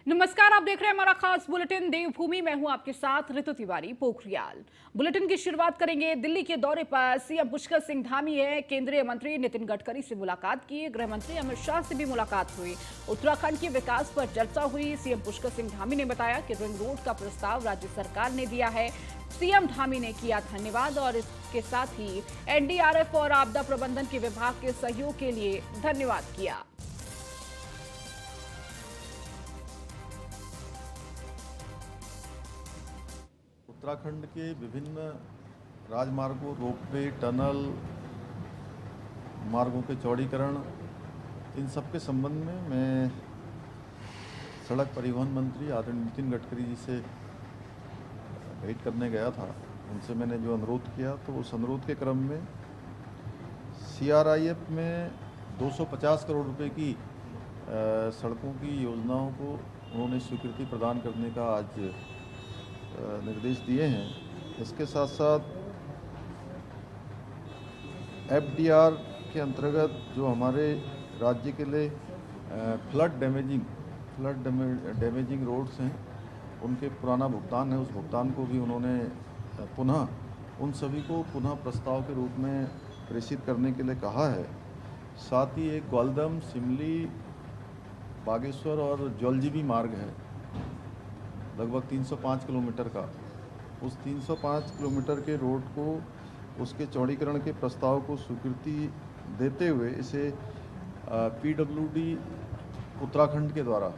नमस्कार, आप देख रहे हैं हमारा खास बुलेटिन देवभूमि। मैं हूं आपके साथ ऋतु तिवारी पोखरियाल। बुलेटिन की शुरुआत करेंगे दिल्ली के दौरे पर सीएम पुष्कर सिंह धामी है। केंद्रीय मंत्री नितिन गडकरी से मुलाकात की। गृह मंत्री अमित शाह से भी मुलाकात हुई। उत्तराखंड के विकास पर चर्चा हुई। सीएम पुष्कर सिंह धामी ने बताया कि रिंग रोड का प्रस्ताव राज्य सरकार ने दिया है। सीएम धामी ने किया धन्यवाद और इसके साथ ही एनडीआरएफ और आपदा प्रबंधन के विभाग के सहयोग के लिए धन्यवाद किया। उत्तराखंड के विभिन्न राजमार्गों, रोपवे, टनल, मार्गों के चौड़ीकरण, इन सब के संबंध में मैं सड़क परिवहन मंत्री आदरणीय नितिन गडकरी जी से भेंट करने गया था। उनसे मैंने जो अनुरोध किया तो उस अनुरोध के क्रम में सीआरआईएफ में 250 करोड़ रुपए की सड़कों की योजनाओं को उन्होंने स्वीकृति प्रदान करने का आज निर्देश दिए हैं। इसके साथ साथ एफडीआर के अंतर्गत जो हमारे राज्य के लिए फ्लड डैमेजिंग रोड्स हैं, उनके पुराना भुगतान है, उस भुगतान को भी उन्होंने पुनः उन सभी को पुनः प्रस्ताव के रूप में प्रेषित करने के लिए कहा है। साथ ही एक ग्वालदम, सिमली, बागेश्वर और जौलजीबी मार्ग है लगभग 305 किलोमीटर का। उस 305 किलोमीटर के रोड को, उसके चौड़ीकरण के प्रस्ताव को स्वीकृति देते हुए इसे पीडब्ल्यूडी उत्तराखंड के द्वारा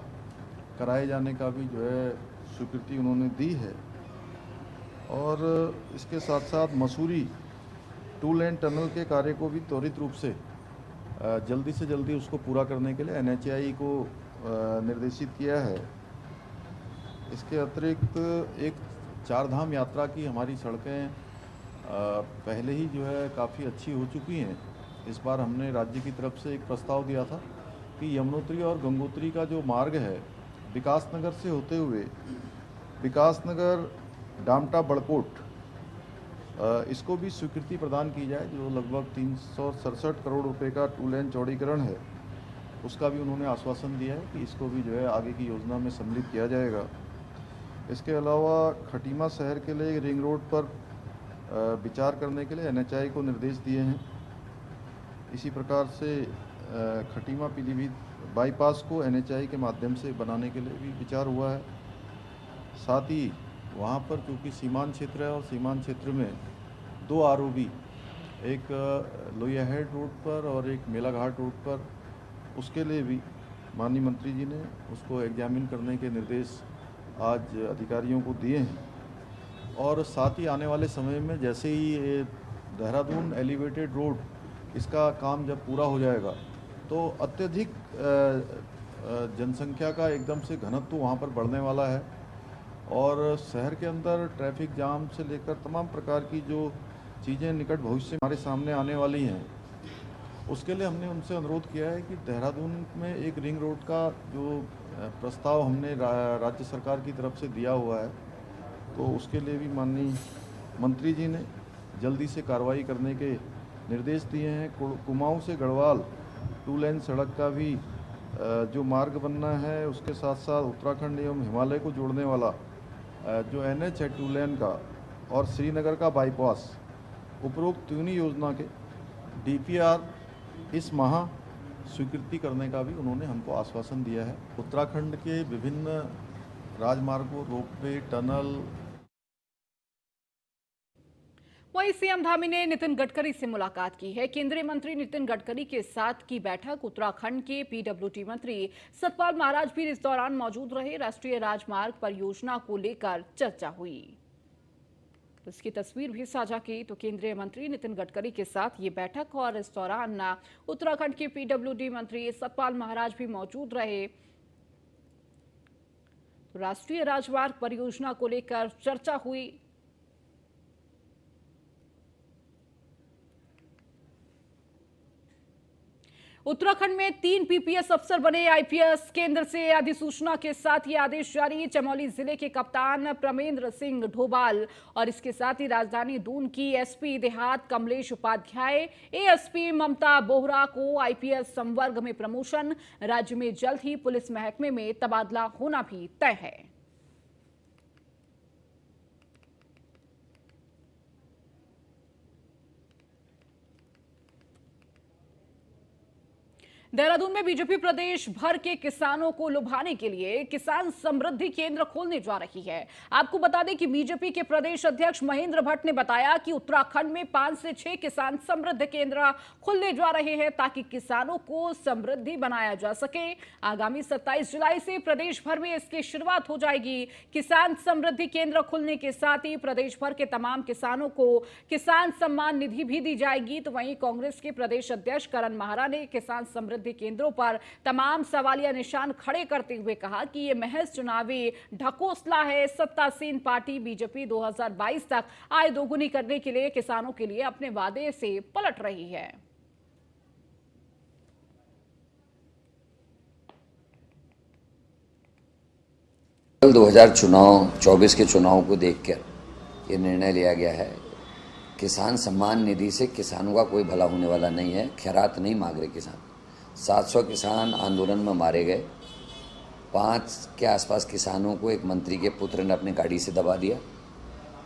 कराए जाने का भी जो है स्वीकृति उन्होंने दी है। और इसके साथ साथ मसूरी 2 लेन टनल के कार्य को भी त्वरित रूप से जल्दी से जल्दी उसको पूरा करने के लिए एनएचएआई को निर्देशित किया है। इसके अतिरिक्त एक 4 धाम यात्रा की हमारी सड़कें पहले ही जो है काफ़ी अच्छी हो चुकी हैं। इस बार हमने राज्य की तरफ से एक प्रस्ताव दिया था कि यमुनोत्री और गंगोत्री का जो मार्ग है विकासनगर से होते हुए विकासनगर डामटा बड़कोट, इसको भी स्वीकृति प्रदान की जाए। जो लगभग 367 करोड़ रुपए का 2 लेन चौड़ीकरण है, उसका भी उन्होंने आश्वासन दिया है कि इसको भी जो है आगे की योजना में सम्मिलित किया जाएगा। इसके अलावा खटीमा शहर के लिए रिंग रोड पर विचार करने के लिए एनएचआई को निर्देश दिए हैं। इसी प्रकार से खटीमा पीलीभीत बाईपास को एनएचआई के माध्यम से बनाने के लिए भी विचार हुआ है। साथ ही वहाँ पर चूँकि सीमांत क्षेत्र है और सीमांत क्षेत्र में 2 आरओबी, एक लोहिया हेड रोड पर और एक मेलाघाट रोड पर, उसके लिए भी माननीय मंत्री जी ने उसको एग्जामिन करने के निर्देश आज अधिकारियों को दिए हैं। और साथ ही आने वाले समय में जैसे ही ये देहरादून एलिवेटेड रोड, इसका काम जब पूरा हो जाएगा तो अत्यधिक जनसंख्या का एकदम से घनत्व वहाँ पर बढ़ने वाला है और शहर के अंदर ट्रैफिक जाम से लेकर तमाम प्रकार की जो चीज़ें निकट भविष्य में हमारे सामने आने वाली हैं, उसके लिए हमने उनसे अनुरोध किया है कि देहरादून में एक रिंग रोड का जो प्रस्ताव हमने राज्य सरकार की तरफ से दिया हुआ है, तो उसके लिए भी माननीय मंत्री जी ने जल्दी से कार्रवाई करने के निर्देश दिए हैं। कुमाऊं से गढ़वाल 2 लेन सड़क का भी जो मार्ग बनना है, उसके साथ साथ उत्तराखंड एवं हिमालय को जोड़ने वाला जो एनएच है 2 लेन का, और श्रीनगर का बाईपास, उपरोक्त तीनों योजना के डीपीआर इस माह स्वीकृति करने का भी उन्होंने हमको आश्वासन दिया है। उत्तराखंड के विभिन्न राजमार्गों, रोपवे, टनल। वहीं सीएम धामी ने नितिन गडकरी से मुलाकात की है। केंद्रीय मंत्री नितिन गडकरी के साथ की बैठक उत्तराखंड के पीडब्ल्यूडी मंत्री सतपाल महाराज भी इस दौरान मौजूद रहे। राष्ट्रीय राजमार्ग परियोजना को लेकर चर्चा हुई। इसकी तस्वीर भी साझा की। तो केंद्रीय मंत्री नितिन गडकरी के साथ ये बैठक और इस दौरान उत्तराखंड के पीडब्ल्यूडी मंत्री सतपाल महाराज भी मौजूद रहे। तो राष्ट्रीय राजमार्ग परियोजना को लेकर चर्चा हुई। उत्तराखंड में 3 पीपीएस अफसर बने आईपीएस। केंद्र से अधिसूचना के साथ ये आदेश जारी। चमोली जिले के कप्तान प्रमेंद्र सिंह ढोबाल और इसके साथ ही राजधानी दून की एसपी देहात कमलेश उपाध्याय, एएसपी ममता बोहरा को आईपीएस संवर्ग में प्रमोशन। राज्य में जल्द ही पुलिस महकमे में तबादला होना भी तय है। देहरादून में बीजेपी प्रदेश भर के किसानों को लुभाने के लिए किसान समृद्धि केंद्र खोलने जा रही है। आपको बता दें कि बीजेपी के प्रदेश अध्यक्ष महेंद्र भट्ट ने बताया कि उत्तराखंड में 5 से 6 किसान समृद्धि केंद्र खुलने जा रहे हैं ताकि किसानों को समृद्धि बनाया जा सके। आगामी 27 जुलाई से प्रदेश भर में इसकी शुरुआत हो जाएगी। किसान समृद्धि केंद्र खुलने के साथ ही प्रदेश भर के तमाम किसानों को किसान सम्मान निधि भी दी जाएगी। तो वहीं कांग्रेस के प्रदेश अध्यक्ष करण माहरा ने किसान समृद्धि केंद्रों पर तमाम सवालिया निशान खड़े करते हुए कहा कि यह महज चुनावी ढकोसला है। सत्तासीन पार्टी बीजेपी 2022 तक आय दोगुनी करने के लिए किसानों के लिए अपने वादे से पलट रही है। कल 2024 के चुनाव को देखकर ये निर्णय लिया गया है। किसान सम्मान निधि से किसानों का कोई भला होने वाला नहीं है। खैरात नहीं मांग रहे किसान। 700 किसान आंदोलन में मारे गए। 5 के आसपास किसानों को एक मंत्री के पुत्र ने अपनी गाड़ी से दबा दिया।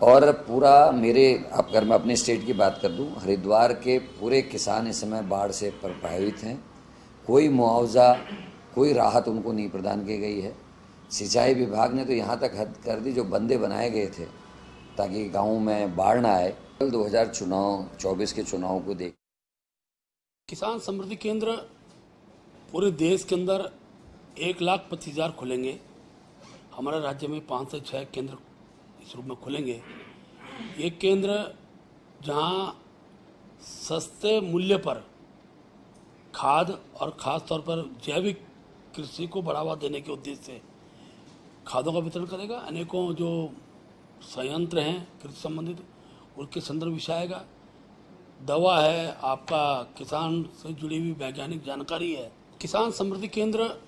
और पूरा अगर मैं अपने स्टेट की बात कर दूं, हरिद्वार के पूरे किसान इस समय बाढ़ से प्रभावित हैं। कोई मुआवजा, कोई राहत उनको नहीं प्रदान की गई है। सिंचाई विभाग ने तो यहाँ तक हद कर दी, जो बंदे बनाए गए थे ताकि गाँव में बाढ़ ना आए। कल 2024 के चुनाव को देख किसान समृद्धि केंद्र पूरे देश के अंदर 1,25,000 खुलेंगे। हमारे राज्य में 5 से 6 केंद्र इस रूप में खुलेंगे। ये केंद्र जहां सस्ते मूल्य पर खाद और ख़ास तौर पर जैविक कृषि को बढ़ावा देने के उद्देश्य से खादों का वितरण करेगा। अनेकों जो संयंत्र हैं कृषि संबंधित, उनके संदर्भ विषय आएगा। दवा है, आपका किसान से जुड़ी हुई वैज्ञानिक जानकारी है। किसान समृद्धि केंद्र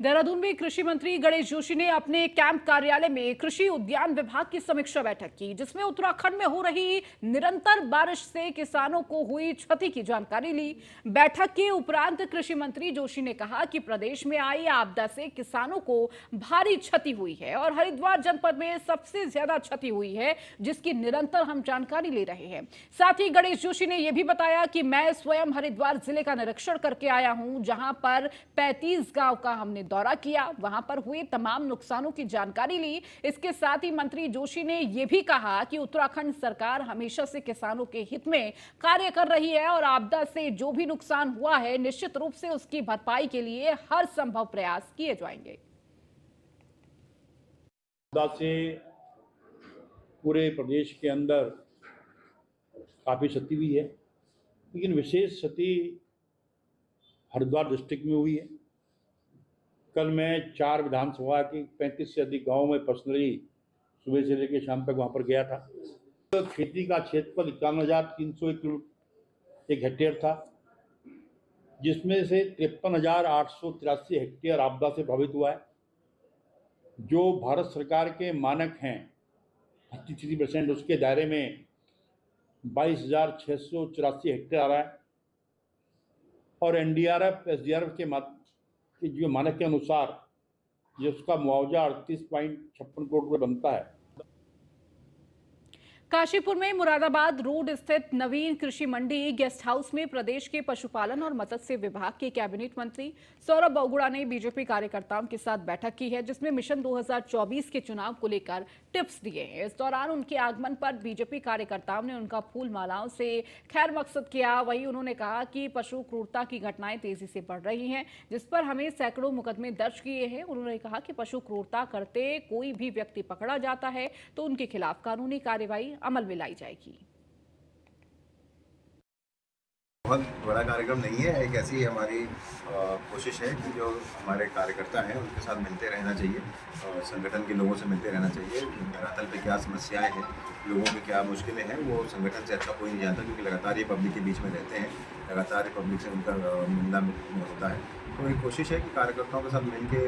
देहरादून में कृषि मंत्री गणेश जोशी ने अपने कैंप कार्यालय में कृषि उद्यान विभाग की समीक्षा बैठक की, जिसमें उत्तराखंड में हो रही निरंतर बारिश से किसानों को हुई क्षति की जानकारी ली। बैठक के उपरांत कृषि मंत्री जोशी ने कहा कि प्रदेश में आई आपदा से किसानों को भारी क्षति हुई है और हरिद्वार जनपद में सबसे ज्यादा क्षति हुई है, जिसकी निरंतर हम जानकारी ले रहे हैं। साथ ही गणेश जोशी ने यह भी बताया कि मैं स्वयं हरिद्वार जिले का निरीक्षण करके आया हूं, जहां पर 35 गांव का हमने दौरा किया, वहां पर हुए तमाम नुकसानों की जानकारी ली। इसके साथ ही मंत्री जोशी ने यह भी कहा कि उत्तराखंड सरकार हमेशा से किसानों के हित में कार्य कर रही है और आपदा से जो भी नुकसान हुआ है निश्चित रूप से उसकी भरपाई के लिए हर संभव प्रयास किए जाएंगे। आपदा से पूरे प्रदेश के अंदर काफी क्षति हुई है, लेकिन विशेष क्षति हरिद्वार डिस्ट्रिक्ट में हुई है। कल मैं 4 विधानसभा की 35 से अधिक गांवों में पर्सनली सुबह से लेकर शाम तक वहां पर गया था। तो खेती का क्षेत्रफल 51,301 हेक्टेयर था, जिसमें से 53,883 हेक्टेयर आपदा से प्रभावित हुआ है। जो भारत सरकार के मानक हैं 33%, उसके दायरे में 22,684 हेक्टेयर आ रहा है और एनडीआरएफ एसडीआरएफ के जो मानक के अनुसार ये उसका मुआवजा 38.56 करोड़ रुपये बनता है। काशीपुर में मुरादाबाद रोड स्थित नवीन कृषि मंडी गेस्ट हाउस में प्रदेश के पशुपालन और मत्स्य विभाग के कैबिनेट मंत्री सौरभ बहुगुणा ने बीजेपी कार्यकर्ताओं के साथ बैठक की है, जिसमें मिशन 2024 के चुनाव को लेकर टिप्स दिए हैं। इस दौरान उनके आगमन पर बीजेपी कार्यकर्ताओं ने उनका फूल मालाओं से खैर मकसद किया। वहीं उन्होंने कहा कि पशु क्रूरता की घटनाएं तेजी से बढ़ रही हैं, जिस पर हमें सैकड़ों मुकदमे दर्ज किए हैं। उन्होंने कहा कि पशु क्रूरता करते कोई भी व्यक्ति पकड़ा जाता है तो उनके खिलाफ कानूनी कार्रवाई अमल में लाई जाएगी। बहुत बड़ा कार्यक्रम नहीं है, एक ऐसी हमारी कोशिश है कि जो हमारे कार्यकर्ता हैं उनके साथ मिलते रहना चाहिए और संगठन के लोगों से मिलते रहना चाहिए। धरातल पे क्या समस्याएं हैं, लोगों की क्या मुश्किलें हैं, वो संगठन से अच्छा कोई नहीं जानता, क्योंकि लगातार ये पब्लिक के बीच में रहते हैं। लगातार पब्लिक से उनका मिलना होता है। तो एक कोशिश है कि कार्यकर्ताओं के साथ मिलके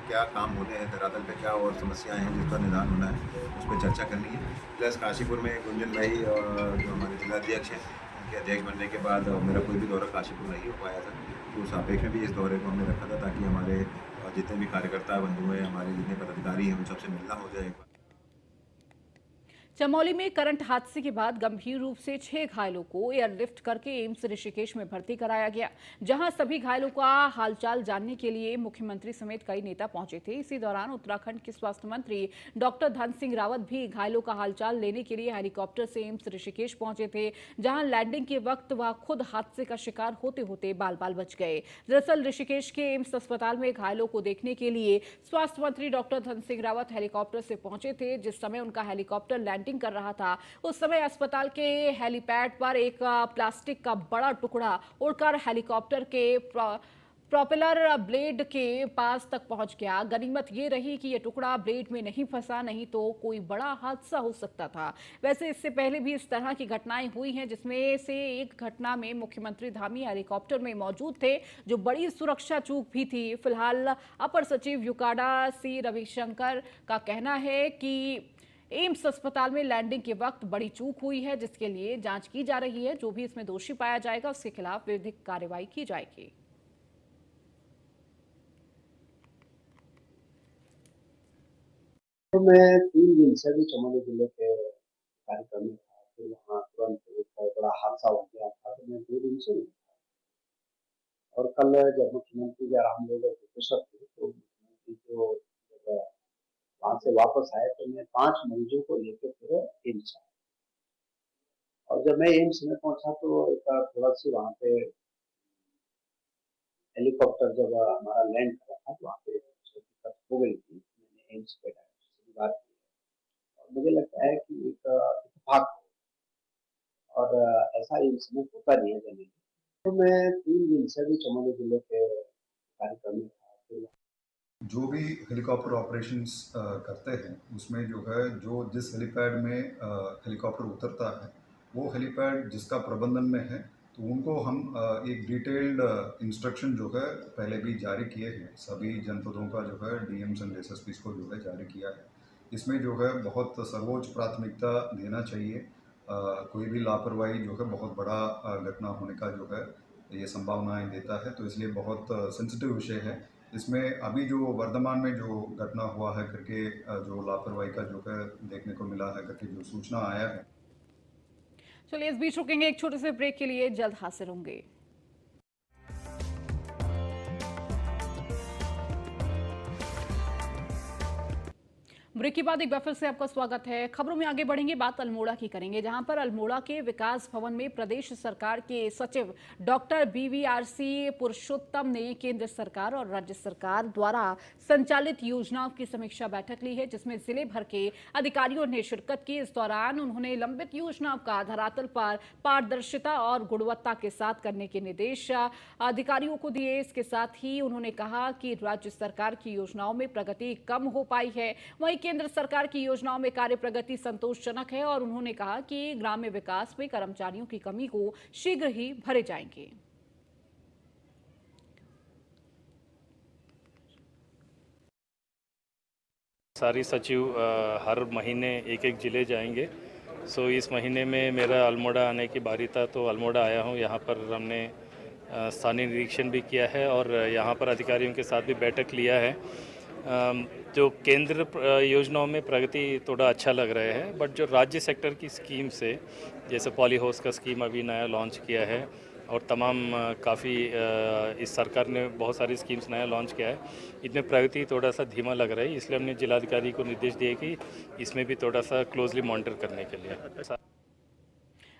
क्या काम होने हैं धरातल पे, क्या और समस्याएं हैं जिसका निदान होना है, उस पर चर्चा करनी है। प्लस काशीपुर में गुंजन भाई जो हमारे जिलाध्यक्ष हैं, उनके अध्यक्ष बनने के बाद मेरा कोई भी दौरा काशीपुर नहीं हो पाया था, तो उस सापेक्ष में भी इस दौरे को हमने रखा था ताकि हमारे जितने भी कार्यकर्ता बंधु हैं, हमारे जितने पदाधिकारी हैं, उन सबसे मिलना हो जाए। चमोली में करंट हादसे के बाद गंभीर रूप से 6 घायलों को एयरलिफ्ट करके एम्स ऋषिकेश में भर्ती कराया गया, जहां सभी घायलों का हालचाल जानने के लिए मुख्यमंत्री समेत कई नेता पहुंचे थे। इसी दौरान उत्तराखंड के स्वास्थ्य मंत्री डॉक्टर धन सिंह रावत भी घायलों का हालचाल लेने के लिए हेलीकॉप्टर से एम्स ऋषिकेश पहुंचे थे, जहां लैंडिंग के वक्त वह खुद हादसे का शिकार होते होते बाल बाल बच गए। दरअसल ऋषिकेश के एम्स अस्पताल में घायलों को देखने के लिए स्वास्थ्य मंत्री डॉक्टर धन सिंह रावत हेलीकॉप्टर से पहुंचे थे। जिस समय उनका हेलीकॉप्टर लैंडिंग कर रहा था, उस समय अस्पताल के हेलीपैड पर एक प्लास्टिक का बड़ा टुकड़ा उड़कर हेलीकॉप्टर के प्रोपेलर ब्लेड के पास तक पहुंच गया। गनीमत ये रही कि ये टुकड़ा ब्लेड में नहीं फंसा, नहीं तो कोई बड़ा हादसा हो सकता था। वैसे इससे पहले भी इस तरह की घटनाएं हुई हैं, जिसमें से एक घटना में मुख्यमंत्री धामी हेलीकॉप्टर में मौजूद थे, जो बड़ी सुरक्षा चूक भी थी। फिलहाल अपर सचिव यूकाडा सी रविशंकर का कहना है कि एम्स अस्पताल में लैंडिंग के वक्त बड़ी चूक हुई है, जिसके लिए जांच की जा रही है। जो भी इसमें दोषी पाया जाएगा, उसके खिलाफ विधिक कार्रवाई की जाएगी। तो मैं 3 दिन से भी चमोली जिले के कार्यक्रम में था, फिर वहाँ तुरंत एक बड़ा हादसा हो गया था, तो मैं 2 दिन से नहीं था। और कल जब मुख्यमंत्री या हम लोग प्रोफेसर थे, तो मुख्यमंत्री जो जब वहाँ से वापस आए, तो मैं 5 मरीजों को लेकर फिर एम्स आया। और जब मैं एम्स में पहुंचा, तो एक थोड़ा सी वहाँ पे हेलीकॉप्टर जब हमारा लैंड कर रहा था, तो वहाँ पे दिक्कत हो गई थी। मैंने एम्स के डायरेक्टर से भी बात की और मुझे लगता है कि एक इत्तेफाक और ऐसा एम्स में होता नहीं है जनरली। तो मैं 3 दिन से भी चमोली जिले के कार्यक्रम में था। फिर जो भी हेलीकॉप्टर ऑपरेशंस करते हैं, उसमें जो है जो जिस हेलीपैड में हेलीकॉप्टर उतरता है, वो हेलीपैड जिसका प्रबंधन में है, तो उनको हम एक डिटेल्ड इंस्ट्रक्शन जो है पहले भी जारी किए हैं। सभी जनपदों का जो है डीएम्स एंड एसएसपीज को जो है जारी किया है। इसमें जो है बहुत सर्वोच्च प्राथमिकता देना चाहिए। कोई भी लापरवाही जो है बहुत बड़ा घटना होने का जो है ये संभावनाएं देता है, तो इसलिए बहुत सेंसिटिव विषय है। इसमें अभी जो वर्तमान में जो घटना हुआ है करके जो लापरवाही का जो है देखने को मिला है करके जो सूचना आया है। चलिए इस बीच रुकेंगे एक छोटे से ब्रेक के लिए, जल्द हाजिर होंगे। ब्रेक के बाद एक बार फिर से आपका स्वागत है। खबरों में आगे बढ़ेंगे, बात अल्मोड़ा की करेंगे, जहां पर अल्मोड़ा के विकास भवन में प्रदेश सरकार के सचिव डॉक्टर बीवीआरसी पुरुषोत्तम ने केंद्र सरकार और राज्य सरकार द्वारा संचालित योजनाओं की समीक्षा बैठक ली है, जिसमें जिले भर के अधिकारियों ने शिरकत की। इस दौरान उन्होंने लंबित योजनाओं का धरातल पर पारदर्शिता और गुणवत्ता के साथ करने के निर्देश अधिकारियों को दिए। इसके साथ ही उन्होंने कहा कि राज्य सरकार की योजनाओं में प्रगति कम हो पाई है, वहीं केंद्र सरकार की योजनाओं में कार्य प्रगति संतोषजनक है। और उन्होंने कहा कि ग्राम्य विकास में कर्मचारियों की कमी को शीघ्र ही भरे जाएंगे। सारी सचिव हर महीने एक एक जिले जाएंगे। सो इस महीने में मेरा अल्मोड़ा आने की बारी था, तो अल्मोड़ा आया हूँ। यहाँ पर हमने स्थानीय निरीक्षण भी किया है और यहाँ पर अधिकारियों के साथ भी बैठक लिया है। जो केंद्र योजनाओं में प्रगति थोड़ा अच्छा लग रहा है, बट जो राज्य सेक्टर की स्कीम से, जैसे पॉली हाउस का स्कीम अभी नया लॉन्च किया है और तमाम काफ़ी इस सरकार ने बहुत सारी स्कीम्स नया लॉन्च किया है, इनमें प्रगति थोड़ा सा धीमा लग रहा है। इसलिए हमने जिलाधिकारी को निर्देश दिए कि इसमें भी थोड़ा सा क्लोजली मॉनिटर करने के लिए।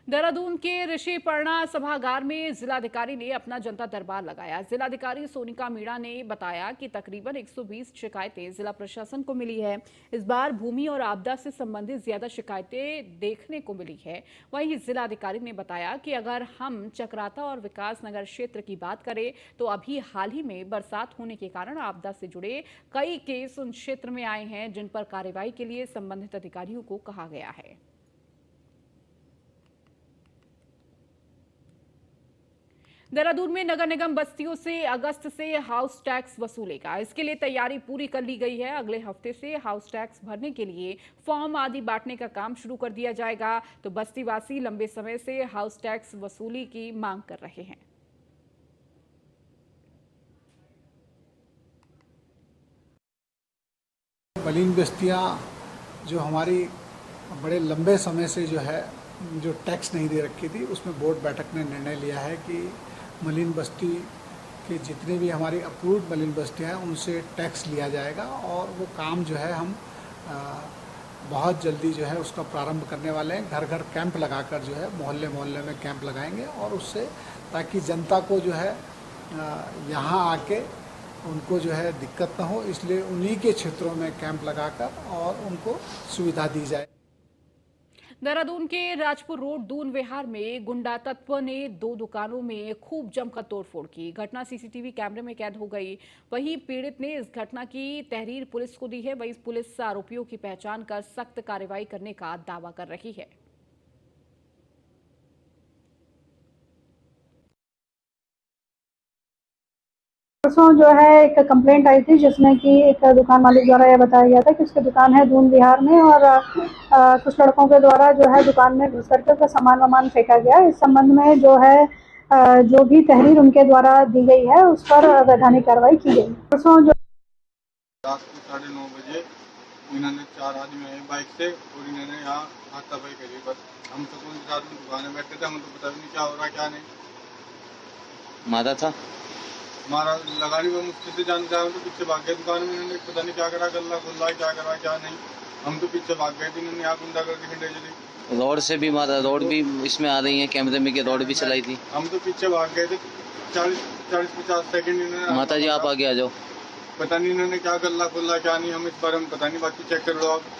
देहरादून के ऋषि पर्णा सभागार में जिलाधिकारी ने अपना जनता दरबार लगाया। जिलाधिकारी सोनिका मीणा ने बताया कि तकरीबन 120 शिकायतें जिला प्रशासन को मिली है। इस बार भूमि और आपदा से संबंधित ज्यादा शिकायतें देखने को मिली है। वहीं जिलाधिकारी ने बताया कि अगर हम चक्राता और विकास नगर क्षेत्र की बात करें, तो अभी हाल ही में बरसात होने के कारण आपदा से जुड़े कई केस उन क्षेत्र में आए हैं, जिन पर कार्रवाई के लिए संबंधित अधिकारियों को कहा गया है। देहरादून में नगर निगम बस्तियों से अगस्त से हाउस टैक्स वसूलेगा। इसके लिए तैयारी पूरी कर ली गई है। अगले हफ्ते से हाउस टैक्स भरने के लिए फॉर्म आदि बांटने का काम शुरू कर दिया जाएगा। तो बस्तीवासी लंबे समय से हाउस टैक्स वसूली की मांग कर रहे हैं। मलिन बस्तियाँ जो हमारी बड़े लंबे समय से जो है जो टैक्स नहीं दे रखी थी, उसमें बोर्ड बैठक ने निर्णय लिया है कि मलिन बस्ती के जितने भी हमारी अप्रूव्ड मलिन बस्तियाँ हैं उनसे टैक्स लिया जाएगा और वो काम जो है हम बहुत जल्दी जो है उसका प्रारंभ करने वाले हैं। घर घर कैंप लगाकर जो है मोहल्ले मोहल्ले में कैंप लगाएंगे और उससे ताकि जनता को जो है यहाँ आके उनको जो है दिक्कत ना हो, इसलिए उन्हीं के क्षेत्रों में कैंप लगाकर और उनको सुविधा दी जाए। देहरादून के राजपुर रोड दून विहार में गुंडा तत्व ने 2 दुकानों में खूब जमकर तोड़फोड़ की। घटना सीसीटीवी कैमरे में कैद हो गई। वहीं पीड़ित ने इस घटना की तहरीर पुलिस को दी है। वहीं पुलिस आरोपियों की पहचान कर सख्त कार्रवाई करने का दावा कर रही है। परसों जो है एक कंप्लेंट आई थी जिसमें कि एक दुकान मालिक द्वारा यह बताया गया था कि उसकी दुकान है दून विहार में और कुछ लड़कों के द्वारा जो है दुकान में घुस करके उसका सामान फेंका गया। इस संबंध में जो है जो भी तहरीर उनके द्वारा दी गई है उस पर वैधानिक कार्रवाई की गई। परसों जो रात को 9:30 बजे इन्होंने 4 आदमी आए बाइक से और इन्होंने यहाँ हाथापाई करी। बस हम तो कोई रात में दुकान में बैठे थे, हमें तो पता भी नहीं क्या हो रहा क्या नहीं। मारा था हमारा लगाने में मुश्किल से जान जाए तो पीछे भाग गए दुकान में। इन्होंने पता नहीं क्या करा, गल्ला खुल्ला क्या करा क्या नहीं, हम तो पीछे भाग गए थे। इन्होंने यहाँ गुंडा करके खंडे चली। रोड से भी मारा, रोड भी इसमें आ रही है कैमरे में कि रोड भी चलाई थी। हम तो पीछे भाग गए थे 40-50 सेकंड। इन्होंने माता जी आप आगे आ जाओ। पता नहीं इन्होंने क्या गल्ला खुल्ला क्या नहीं, हम इस बारे में पता नहीं, बाकी चेक कर लो आप।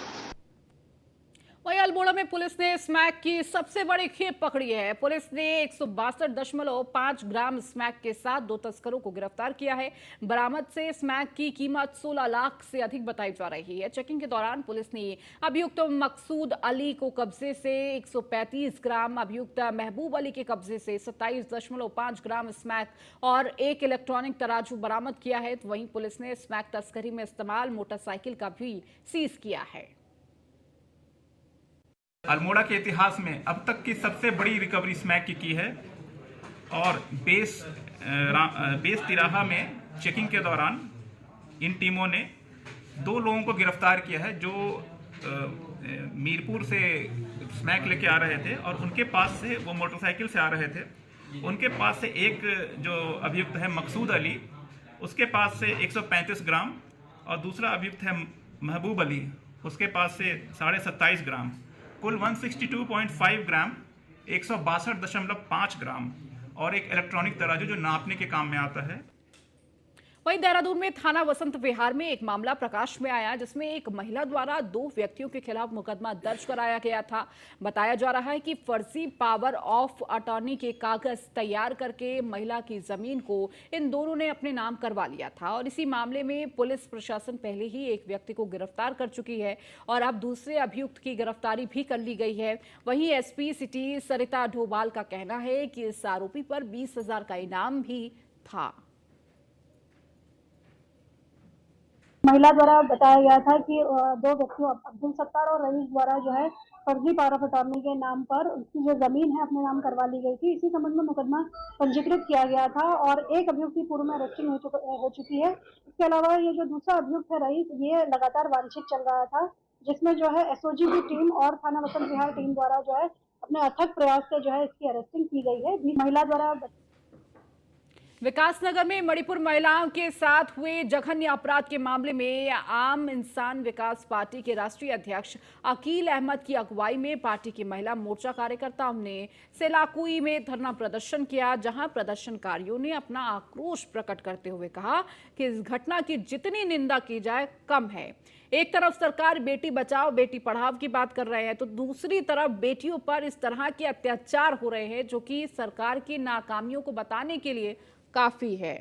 वहीं अल्मोड़ा में पुलिस ने स्मैक की सबसे बड़ी खेप पकड़ी है। पुलिस ने 162.5 ग्राम स्मैक के साथ 2 तस्करों को गिरफ्तार किया है। बरामद से स्मैक की कीमत 16 लाख से अधिक बताई जा रही है। चेकिंग के दौरान पुलिस ने अभियुक्त मकसूद अली को कब्जे से 135 ग्राम, अभियुक्त महबूब अली के कब्जे से 27.5 ग्राम स्मैक और एक इलेक्ट्रॉनिक तराजू बरामद किया है। वहीं पुलिस ने स्मैक तस्करी में इस्तेमाल मोटरसाइकिल का भी सीज किया है। अल्मोड़ा के इतिहास में अब तक की सबसे बड़ी रिकवरी स्मैक की है और बेस तिराहा में चेकिंग के दौरान इन टीमों ने 2 लोगों को गिरफ्तार किया है जो मीरपुर से स्मैक लेके आ रहे थे और उनके पास से वो मोटरसाइकिल से आ रहे थे। उनके पास से एक जो अभियुक्त है मकसूद अली, उसके पास से 135 ग्राम और दूसरा अभियुक्त है महबूब अली, उसके पास से 27.5 ग्राम, कुल 162.5 ग्राम, 162.5 ग्राम और एक इलेक्ट्रॉनिक तराजू जो नापने के काम में आता है। वहीं देहरादून में थाना वसंत विहार में एक मामला प्रकाश में आया जिसमें एक महिला द्वारा 2 व्यक्तियों के खिलाफ मुकदमा दर्ज कराया गया था। बताया जा रहा है कि फर्जी पावर ऑफ अटॉर्नी के कागज तैयार करके महिला की जमीन को इन दोनों ने अपने नाम करवा लिया था और इसी मामले में पुलिस प्रशासन पहले ही एक व्यक्ति को गिरफ्तार कर चुकी है और अब दूसरे अभियुक्त की गिरफ्तारी भी कर ली गई है। वहीं एसपी सिटी सरिता ढोबाल का कहना है कि इस आरोपी पर 20,000 का इनाम भी था। महिला द्वारा बताया गया था कि 2 व्यक्तियों अब्दुल सत्तार और रईस द्वारा जो है फर्जी पावर ऑफ अटॉर्नी के नाम पर उसकी जो जमीन है अपने नाम करवा ली गई थी। इसी संबंध में मुकदमा पंजीकृत किया गया था और एक अभियुक्त की पूर्व में अरेस्टिंग हो चुकी है। इसके अलावा ये जो दूसरा अभियुक्त है रईस, ये लगातार वांछित चल रहा था, जिसमें जो है एसओजी की टीम और थाना वसंत विहार टीम द्वारा जो है अपने अथक प्रयास से जो है इसकी अरेस्टिंग की गई है। महिला द्वारा विकासनगर में मणिपुर महिलाओं के साथ हुए जघन्य अपराध के मामले में आम इंसान विकास पार्टी के राष्ट्रीय अध्यक्ष अकील अहमद की अगुवाई में पार्टी की महिला मोर्चा कार्यकर्ताओं ने सेलाकुई में धरना प्रदर्शन किया, जहां प्रदर्शनकारियों ने अपना आक्रोश प्रकट करते हुए कहा कि इस घटना की जितनी निंदा की जाए कम है। एक तरफ सरकार बेटी बचाओ बेटी पढ़ाओ की बात कर रहे हैं तो दूसरी तरफ बेटियों पर इस तरह के अत्याचार हो रहे हैं जो कि सरकार की नाकामियों को बताने के लिए काफी है।